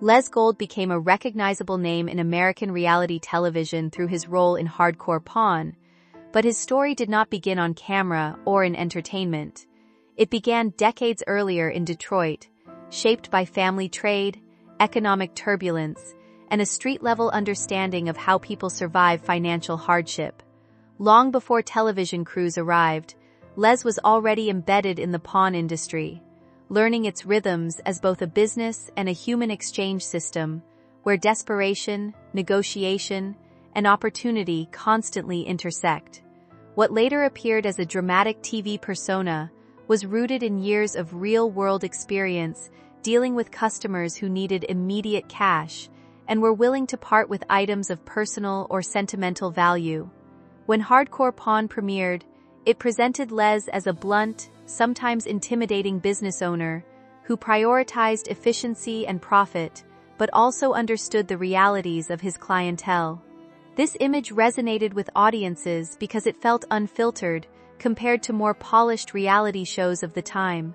Les Gold became a recognizable name in American reality television through his role in Hardcore Pawn, but his story did not begin on camera or in entertainment. It began decades earlier in Detroit, shaped by family trade, economic turbulence, and a street-level understanding of how people survive financial hardship. Long before television crews arrived, Les was already embedded in the pawn industry, learning its rhythms as both a business and a human exchange system, where desperation, negotiation, and opportunity constantly intersect. What later appeared as a dramatic TV persona was rooted in years of real-world experience dealing with customers who needed immediate cash and were willing to part with items of personal or sentimental value. When Hardcore Pawn premiered, it presented Les as a blunt, sometimes intimidating business owner who prioritized efficiency and profit, but also understood the realities of his clientele. This image resonated with audiences because it felt unfiltered compared to more polished reality shows of the time.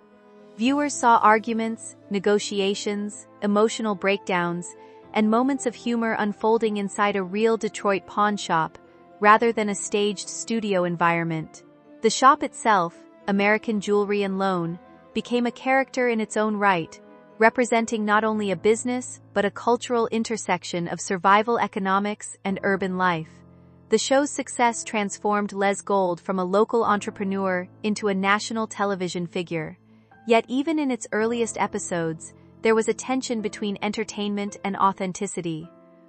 Viewers saw arguments, negotiations, emotional breakdowns, and moments of humor unfolding inside a real Detroit pawn shop, rather than a staged studio environment. The shop itself, American Jewelry and Loan, became a character in its own right, representing not only a business but a cultural intersection of survival economics and urban life. The show's success transformed Les Gold from a local entrepreneur into a national television figure. Yet even in its earliest episodes, there was a tension between entertainment and authenticity.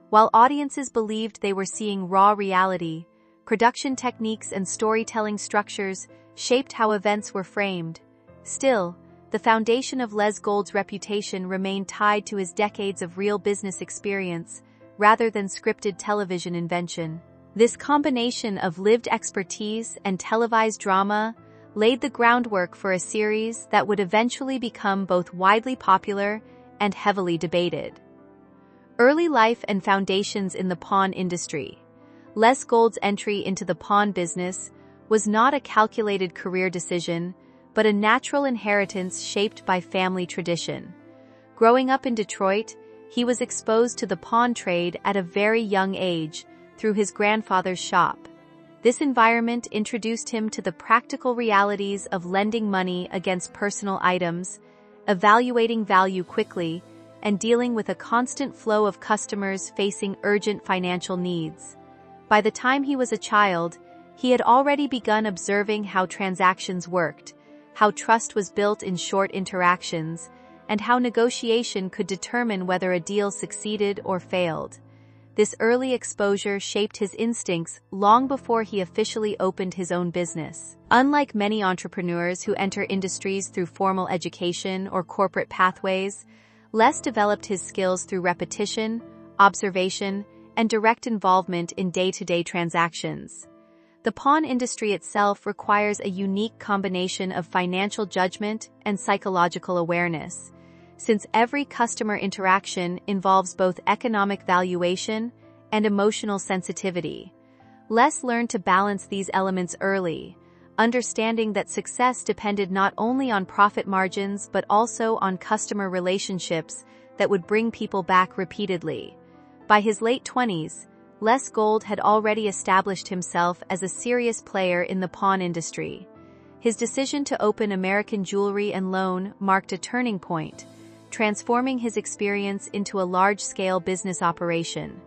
While audiences believed they were seeing raw reality, production techniques and storytelling structures shaped how events were framed. Still, the foundation of Les Gold's reputation remained tied to his decades of real business experience, rather than scripted television invention. This combination of lived expertise and televised drama laid the groundwork for a series that would eventually become both widely popular and heavily debated. Early life and foundations in the pawn industry. Les Gold's entry into the pawn business was not a calculated career decision, but a natural inheritance shaped by family tradition. Growing up in Detroit, he was exposed to the pawn trade at a very young age through his grandfather's shop. This environment introduced him to the practical realities of lending money against personal items, evaluating value quickly, and dealing with a constant flow of customers facing urgent financial needs. By the time he was a child, he had already begun observing how transactions worked, how trust was built in short interactions, and how negotiation could determine whether a deal succeeded or failed. This early exposure shaped his instincts long before he officially opened his own business. Unlike many entrepreneurs who enter industries through formal education or corporate pathways, Les developed his skills through repetition, observation, and direct involvement in day-to-day transactions. The pawn industry itself requires a unique combination of financial judgment and psychological awareness, since every customer interaction involves both economic valuation and emotional sensitivity. Les learned to balance these elements early, understanding that success depended not only on profit margins but also on customer relationships that would bring people back repeatedly. By his late 20s, Les Gold had already established himself as a serious player in the pawn industry. His decision to open American Jewelry and Loan marked a turning point, transforming his experience into a large-scale business operation.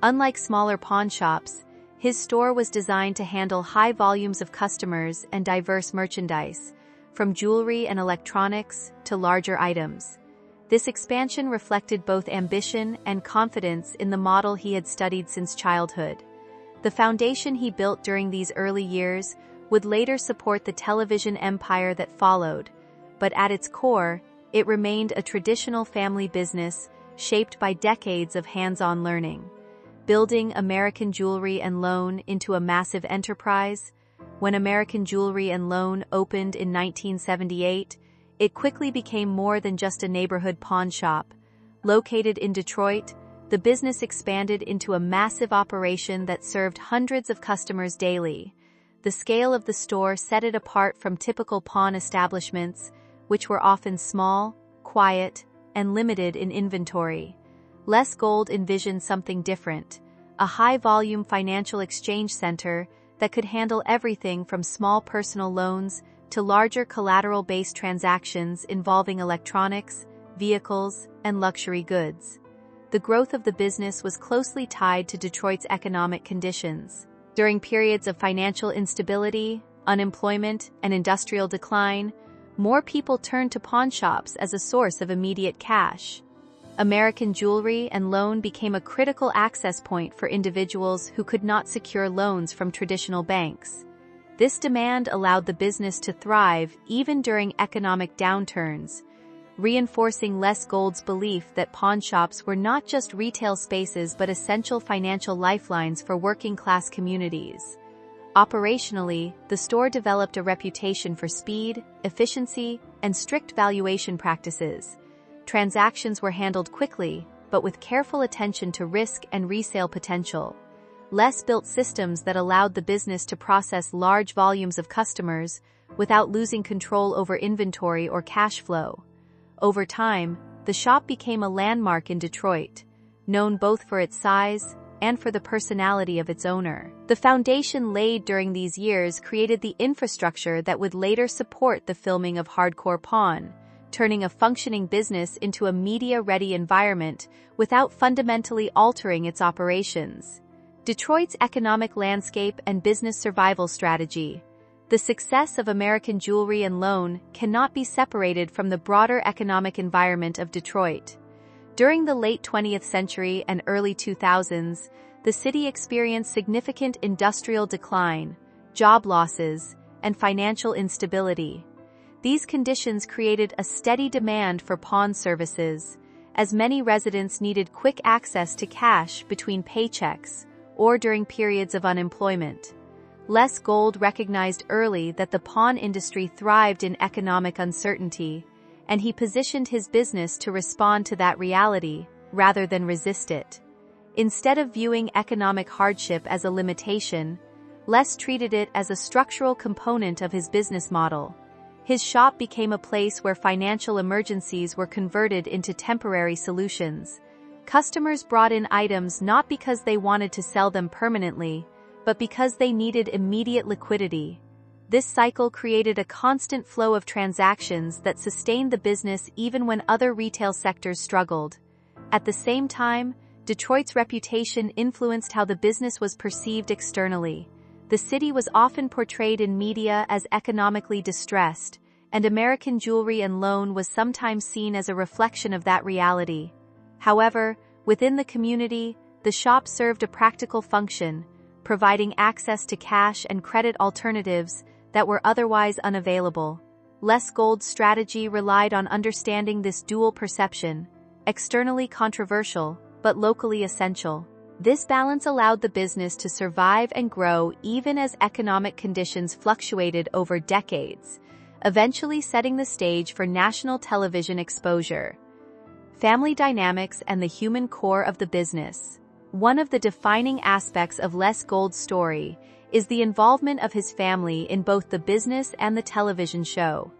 Unlike smaller pawn shops, his store was designed to handle high volumes of customers and diverse merchandise, from jewelry and electronics to larger items. This expansion reflected both ambition and confidence in the model he had studied since childhood. The foundation he built during these early years would later support the television empire that followed, but at its core, it remained a traditional family business shaped by decades of hands-on learning. Building American Jewelry and Loan into a massive enterprise. When American Jewelry and Loan opened in 1978, it quickly became more than just a neighborhood pawn shop. Located in Detroit, the business expanded into a massive operation that served hundreds of customers daily. The scale of the store set it apart from typical pawn establishments, which were often small, quiet, and limited in inventory. Les Gold envisioned something different, a high-volume financial exchange center that could handle everything from small personal loans to larger collateral-based transactions involving electronics, vehicles, and luxury goods. The growth of the business was closely tied to Detroit's economic conditions. During periods of financial instability, unemployment, and industrial decline, more people turned to pawnshops as a source of immediate cash. American Jewelry and Loan became a critical access point for individuals who could not secure loans from traditional banks. This demand allowed the business to thrive even during economic downturns, reinforcing Les Gold's belief that pawnshops were not just retail spaces but essential financial lifelines for working-class communities. Operationally, the store developed a reputation for speed, efficiency, and strict valuation practices. Transactions were handled quickly, but with careful attention to risk and resale potential. Les built systems that allowed the business to process large volumes of customers without losing control over inventory or cash flow. Over time, the shop became a landmark in Detroit, known both for its size and for the personality of its owner. The foundation laid during these years created the infrastructure that would later support the filming of Hardcore Pawn, turning a functioning business into a media-ready environment without fundamentally altering its operations. Detroit's economic landscape and business survival strategy. The success of American Jewelry and Loan cannot be separated from the broader economic environment of Detroit. During the late 20th century and early 2000s, the city experienced significant industrial decline, job losses, and financial instability. These conditions created a steady demand for pawn services, as many residents needed quick access to cash between paychecks or during periods of unemployment. Les Gold recognized early that the pawn industry thrived in economic uncertainty, and he positioned his business to respond to that reality rather than resist it. Instead of viewing economic hardship as a limitation, Les treated it as a structural component of his business model. His shop became a place where financial emergencies were converted into temporary solutions. Customers brought in items not because they wanted to sell them permanently, but because they needed immediate liquidity. This cycle created a constant flow of transactions that sustained the business even when other retail sectors struggled. At the same time, Detroit's reputation influenced how the business was perceived externally. The city was often portrayed in media as economically distressed, and American Jewelry and Loan was sometimes seen as a reflection of that reality. However, within the community, the shop served a practical function, providing access to cash and credit alternatives that were otherwise unavailable. Les Gold's strategy relied on understanding this dual perception, externally controversial, but locally essential. This balance allowed the business to survive and grow even as economic conditions fluctuated over decades, eventually setting the stage for national television exposure. Family dynamics and the human core of the business. One of the defining aspects of Les Gold's story is the involvement of his family in both the business and the television show.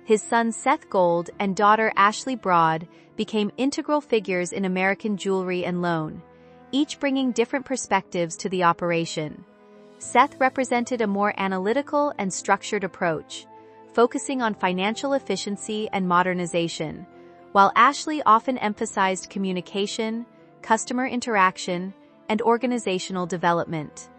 His son Seth Gold and daughter Ashley Broad became integral figures in American Jewelry and Loan, each bringing different perspectives to the operation. Seth represented a more analytical and structured approach, focusing on financial efficiency and modernization, while Ashley often emphasized communication, customer interaction, and organizational development.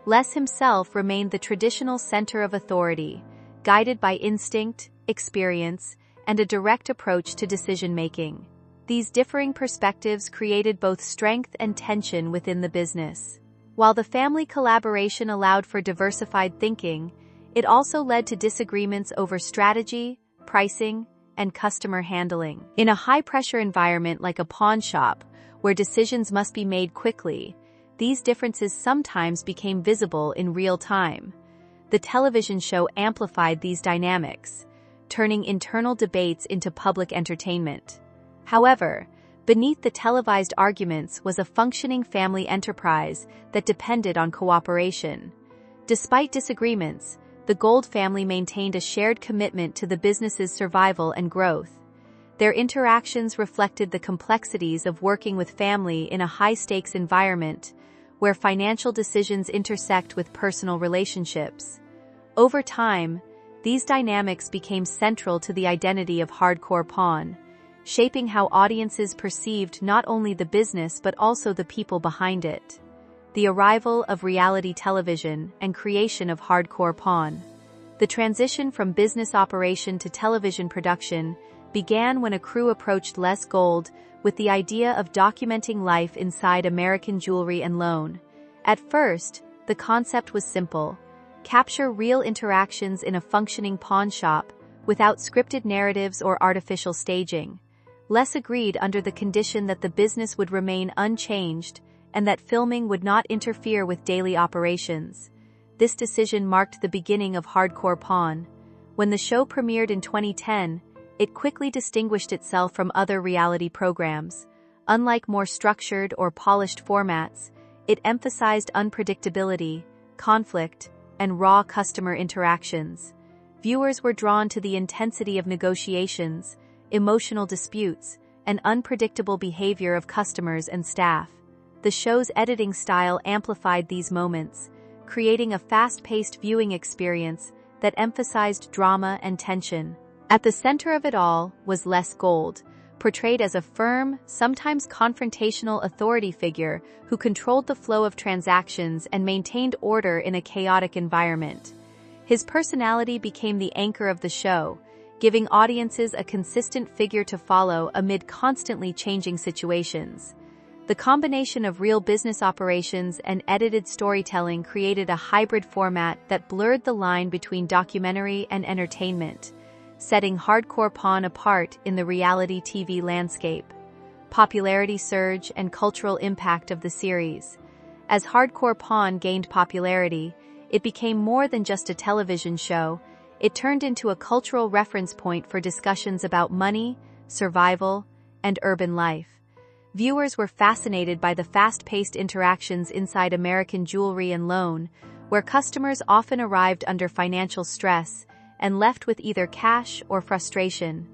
Les himself remained the traditional center of authority, guided by instinct, experience, and a direct approach to decision-making. These differing perspectives created both strength and tension within the business. While the family collaboration allowed for diversified thinking, it also led to disagreements over strategy, pricing, and customer handling. In a high-pressure environment like a pawn shop, where decisions must be made quickly, these differences sometimes became visible in real time. The television show amplified these dynamics, turning internal debates into public entertainment. However, beneath the televised arguments was a functioning family enterprise that depended on cooperation. Despite disagreements, the Gold family maintained a shared commitment to the business's survival and growth. Their interactions reflected the complexities of working with family in a high-stakes environment, where financial decisions intersect with personal relationships. Over time, these dynamics became central to the identity of Hardcore Pawn, shaping how audiences perceived not only the business but also the people behind it. The arrival of reality television and creation of Hardcore Pawn. The transition from business operation to television production began when a crew approached Les Gold with the idea of documenting life inside American Jewelry and Loan. At first, the concept was simple: capture real interactions in a functioning pawn shop without scripted narratives or artificial staging. Les agreed under the condition that the business would remain unchanged and that filming would not interfere with daily operations. This decision marked the beginning of Hardcore Pawn. When the show premiered in 2010, it quickly distinguished itself from other reality programs. Unlike more structured or polished formats, it emphasized unpredictability, conflict, and raw customer interactions. Viewers were drawn to the intensity of negotiations, emotional disputes, and unpredictable behavior of customers and staff. The show's editing style amplified these moments, creating a fast-paced viewing experience that emphasized drama and tension. At the center of it all was Les Gold, portrayed as a firm, sometimes confrontational authority figure who controlled the flow of transactions and maintained order in a chaotic environment. His personality became the anchor of the show, giving audiences a consistent figure to follow amid constantly changing situations. The combination of real business operations and edited storytelling created a hybrid format that blurred the line between documentary and entertainment, setting Hardcore Pawn apart in the reality TV landscape. Popularity surge and cultural impact of the series. As Hardcore Pawn gained popularity, it became more than just a television show. It turned into a cultural reference point for discussions about money, survival, and urban life. Viewers were fascinated by the fast-paced interactions inside American Jewelry and Loan, where customers often arrived under financial stress and left with either cash or frustration.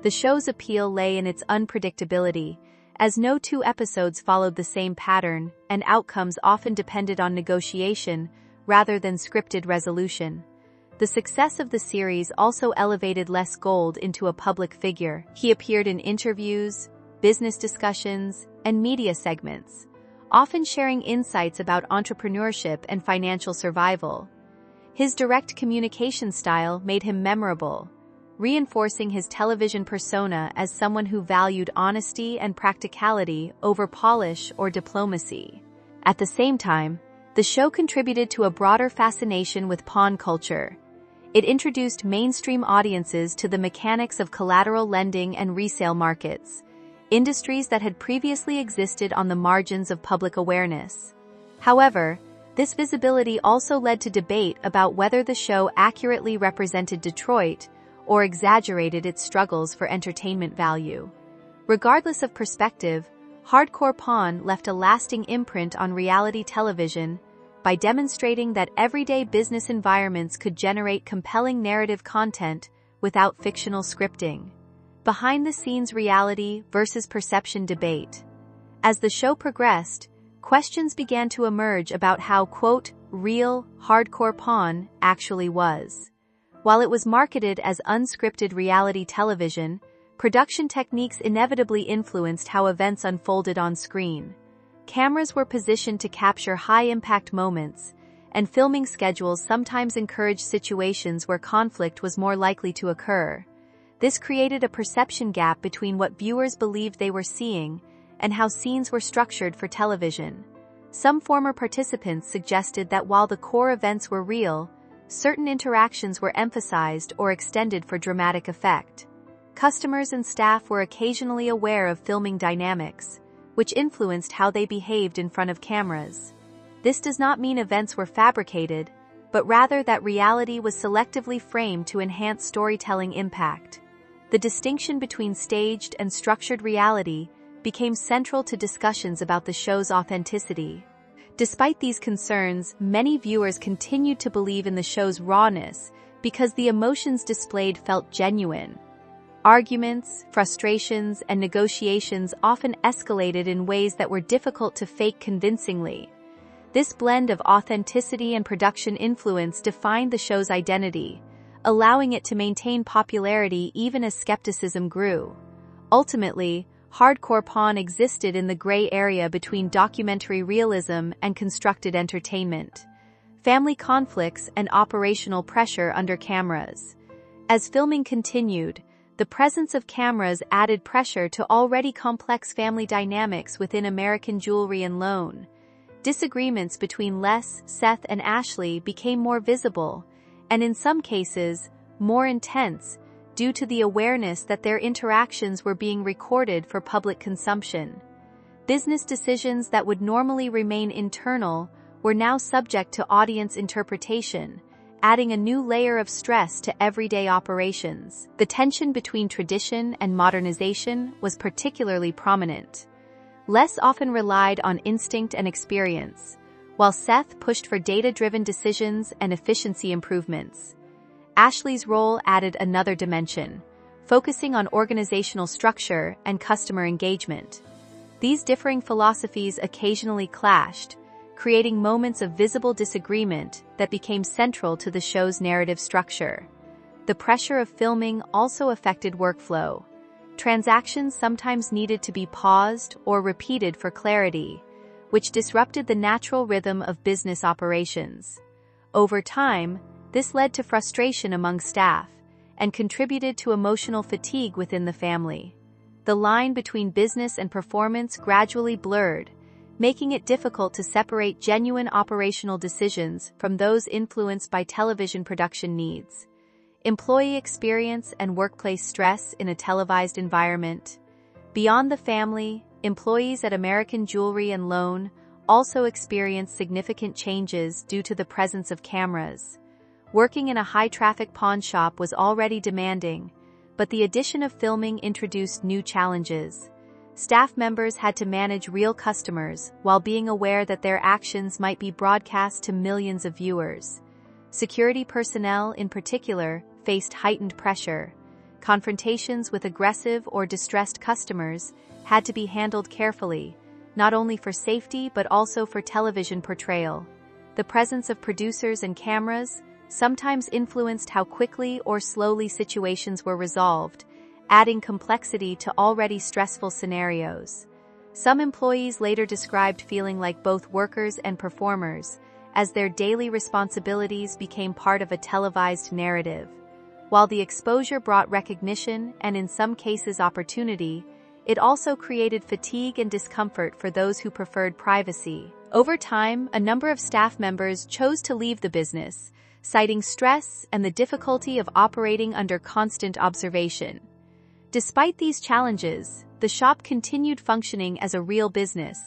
The show's appeal lay in its unpredictability, as no two episodes followed the same pattern, and outcomes often depended on negotiation rather than scripted resolution. The success of the series also elevated Les Gold into a public figure. He appeared in interviews, business discussions, and media segments, often sharing insights about entrepreneurship and financial survival. His direct communication style made him memorable, reinforcing his television persona as someone who valued honesty and practicality over polish or diplomacy. At the same time, the show contributed to a broader fascination with pawn culture. It introduced mainstream audiences to the mechanics of collateral lending and resale markets, industries that had previously existed on the margins of public awareness. However, this visibility also led to debate about whether the show accurately represented Detroit or exaggerated its struggles for entertainment value. Regardless of perspective, Hardcore Pawn left a lasting imprint on reality television by demonstrating that everyday business environments could generate compelling narrative content without fictional scripting. Behind-the-scenes reality versus perception debate. As the show progressed, questions began to emerge about how, quote, real, Hardcore Pawn actually was. While it was marketed as unscripted reality television, production techniques inevitably influenced how events unfolded on screen. Cameras were positioned to capture high-impact moments, and filming schedules sometimes encouraged situations where conflict was more likely to occur. This created a perception gap between what viewers believed they were seeing and how scenes were structured for television. Some former participants suggested that while the core events were real, certain interactions were emphasized or extended for dramatic effect. Customers and staff were occasionally aware of filming dynamics, which influenced how they behaved in front of cameras. This does not mean events were fabricated, but rather that reality was selectively framed to enhance storytelling impact. The distinction between staged and structured reality became central to discussions about the show's authenticity. Despite these concerns, many viewers continued to believe in the show's rawness because the emotions displayed felt genuine. Arguments, frustrations, and negotiations often escalated in ways that were difficult to fake convincingly. This blend of authenticity and production influence defined the show's identity, allowing it to maintain popularity even as skepticism grew. Ultimately, Hardcore Pawn existed in the gray area between documentary realism and constructed entertainment, family conflicts and operational pressure under cameras. As filming continued, the presence of cameras added pressure to already complex family dynamics within American Jewelry and Loan. Disagreements between Les, Seth, and Ashley became more visible, and in some cases, more intense, due to the awareness that their interactions were being recorded for public consumption. Business decisions that would normally remain internal were now subject to audience interpretation, adding a new layer of stress to everyday operations. The tension between tradition and modernization was particularly prominent. Les often relied on instinct and experience, while Seth pushed for data-driven decisions and efficiency improvements. Ashley's role added another dimension, focusing on organizational structure and customer engagement. These differing philosophies occasionally clashed, creating moments of visible disagreement that became central to the show's narrative structure. The pressure of filming also affected workflow. Transactions sometimes needed to be paused or repeated for clarity, which disrupted the natural rhythm of business operations. Over time, this led to frustration among staff and contributed to emotional fatigue within the family. The line between business and performance gradually blurred, making it difficult to separate genuine operational decisions from those influenced by television production needs. Employee experience and workplace stress in a televised environment. Beyond the family, employees at American Jewelry and Loan also experienced significant changes due to the presence of cameras. Working in a high-traffic pawn shop was already demanding, but the addition of filming introduced new challenges. Staff members had to manage real customers while being aware that their actions might be broadcast to millions of viewers. Security personnel, in particular, faced heightened pressure. Confrontations with aggressive or distressed customers had to be handled carefully, not only for safety but also for television portrayal. The presence of producers and cameras sometimes influenced how quickly or slowly situations were resolved, adding complexity to already stressful scenarios. Some employees later described feeling like both workers and performers, as their daily responsibilities became part of a televised narrative. While the exposure brought recognition and in some cases opportunity, it also created fatigue and discomfort for those who preferred privacy. Over time, a number of staff members chose to leave the business, citing stress and the difficulty of operating under constant observation. Despite these challenges, the shop continued functioning as a real business.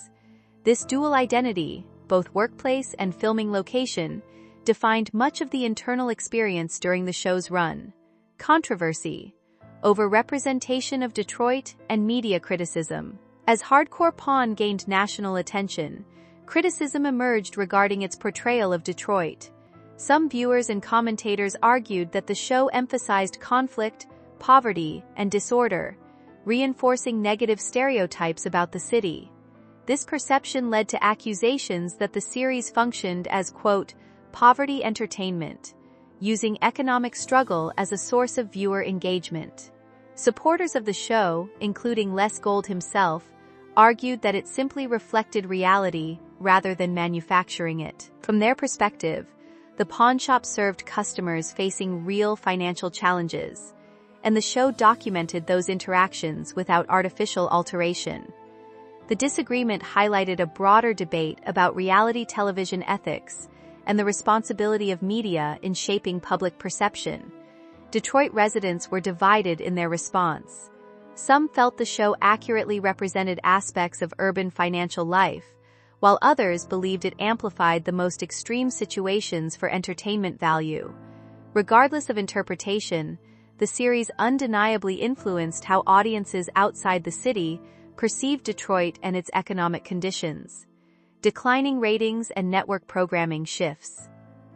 This dual identity, both workplace and filming location, defined much of the internal experience during the show's run. Controversy. Over-representation of Detroit and media criticism. As Hardcore Pawn gained national attention, criticism emerged regarding its portrayal of Detroit. Some viewers and commentators argued that the show emphasized conflict, poverty, and disorder, reinforcing negative stereotypes about the city. This perception led to accusations that the series functioned as, quote, poverty entertainment, using economic struggle as a source of viewer engagement. Supporters of the show, including Les Gold himself, argued that it simply reflected reality rather than manufacturing it. From their perspective, the pawn shop served customers facing real financial challenges, and the show documented those interactions without artificial alteration. The disagreement highlighted a broader debate about reality television ethics and the responsibility of media in shaping public perception. Detroit residents were divided in their response. Some felt the show accurately represented aspects of urban financial life, while others believed it amplified the most extreme situations for entertainment value. Regardless of interpretation, the series undeniably influenced how audiences outside the city perceived Detroit and its economic conditions. Declining ratings and network programming shifts.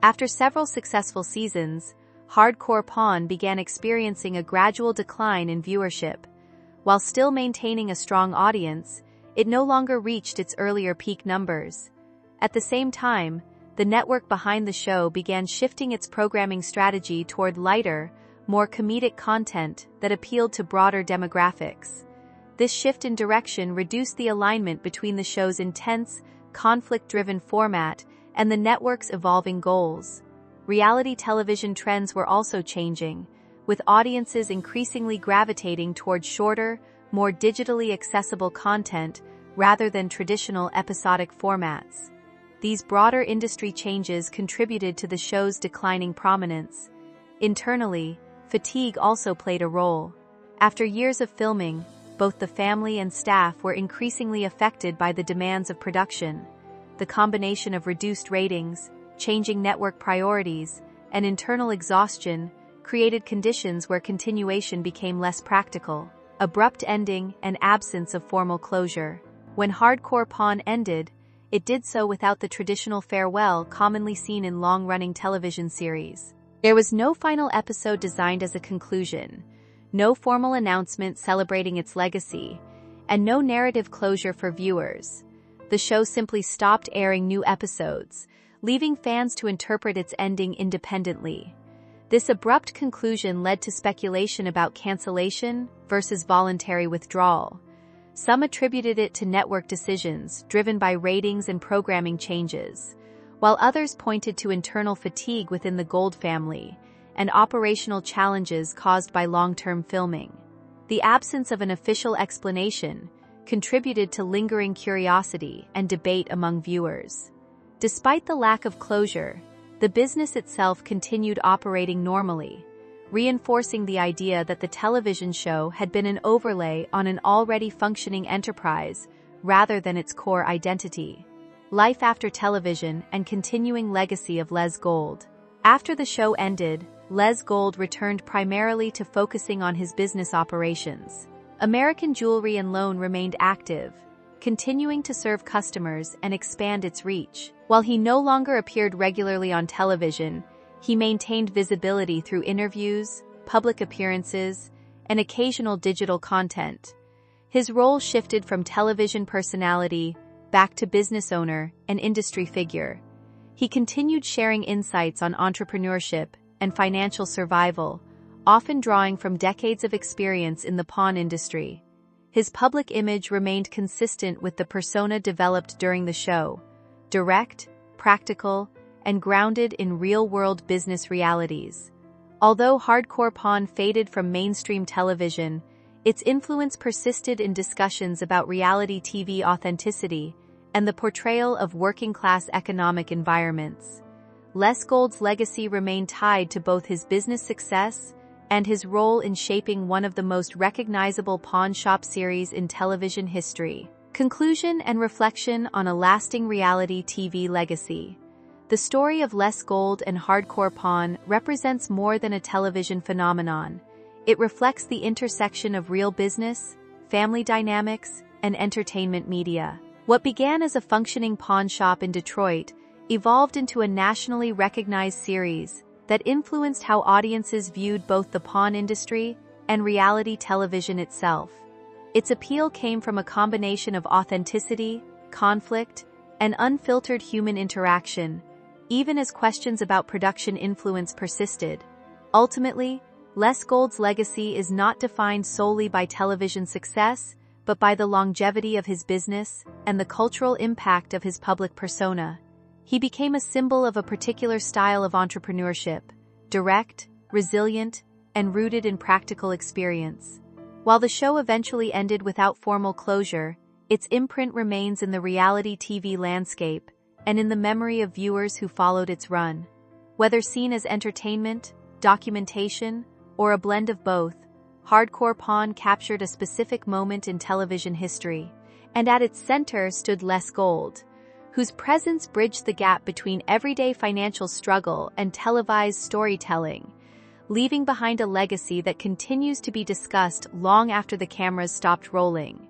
After several successful seasons, Hardcore Pawn began experiencing a gradual decline in viewership. While still maintaining a strong audience, it no longer reached its earlier peak numbers. At the same time, the network behind the show began shifting its programming strategy toward lighter, more comedic content that appealed to broader demographics. This shift in direction reduced the alignment between the show's intense, conflict-driven format and the network's evolving goals. Reality television trends were also changing, with audiences increasingly gravitating toward shorter, more digitally accessible content rather than traditional episodic formats. These broader industry changes contributed to the show's declining prominence. Internally, fatigue also played a role. After years of filming, both the family and staff were increasingly affected by the demands of production. The combination of reduced ratings, changing network priorities, and internal exhaustion created conditions where continuation became less practical. Abrupt ending and absence of formal closure. When Hardcore Pawn ended, it did so without the traditional farewell commonly seen in long-running television series. There was no final episode designed as a conclusion, no formal announcement celebrating its legacy, and no narrative closure for viewers. The show simply stopped airing new episodes, leaving fans to interpret its ending independently. This abrupt conclusion led to speculation about cancellation versus voluntary withdrawal. Some attributed it to network decisions driven by ratings and programming changes, while others pointed to internal fatigue within the Gold family and operational challenges caused by long-term filming. The absence of an official explanation contributed to lingering curiosity and debate among viewers. Despite the lack of closure, the business itself continued operating normally, reinforcing the idea that the television show had been an overlay on an already functioning enterprise rather than its core identity. Life after television and continuing legacy of Les Gold. After the show ended, Les Gold returned primarily to focusing on his business operations. American Jewelry and Loan remained active, continuing to serve customers and expand its reach. While he no longer appeared regularly on television, he maintained visibility through interviews, public appearances, and occasional digital content. His role shifted from television personality back to business owner and industry figure. He continued sharing insights on entrepreneurship and financial survival, often drawing from decades of experience in the pawn industry. His public image remained consistent with the persona developed during the show: direct, practical, and grounded in real-world business realities. Although Hardcore Pawn faded from mainstream television, its influence persisted in discussions about reality TV authenticity and the portrayal of working-class economic environments. Les Gold's legacy remained tied to both his business success and his role in shaping one of the most recognizable pawn shop series in television history. Conclusion and reflection on a lasting reality TV legacy. The story of Les Gold and Hardcore Pawn represents more than a television phenomenon. It reflects the intersection of real business, family dynamics, and entertainment media. What began as a functioning pawn shop in Detroit evolved into a nationally recognized series that influenced how audiences viewed both the pawn industry and reality television itself. Its appeal came from a combination of authenticity, conflict, and unfiltered human interaction, even as questions about production influence persisted. Ultimately, Les Gold's legacy is not defined solely by television success, but by the longevity of his business and the cultural impact of his public persona. He became a symbol of a particular style of entrepreneurship: direct, resilient, and rooted in practical experience. While the show eventually ended without formal closure, its imprint remains in the reality TV landscape and in the memory of viewers who followed its run. Whether seen as entertainment, documentation, or a blend of both, Hardcore Pawn captured a specific moment in television history, and at its center stood Les Gold, whose presence bridged the gap between everyday financial struggle and televised storytelling, leaving behind a legacy that continues to be discussed long after the cameras stopped rolling.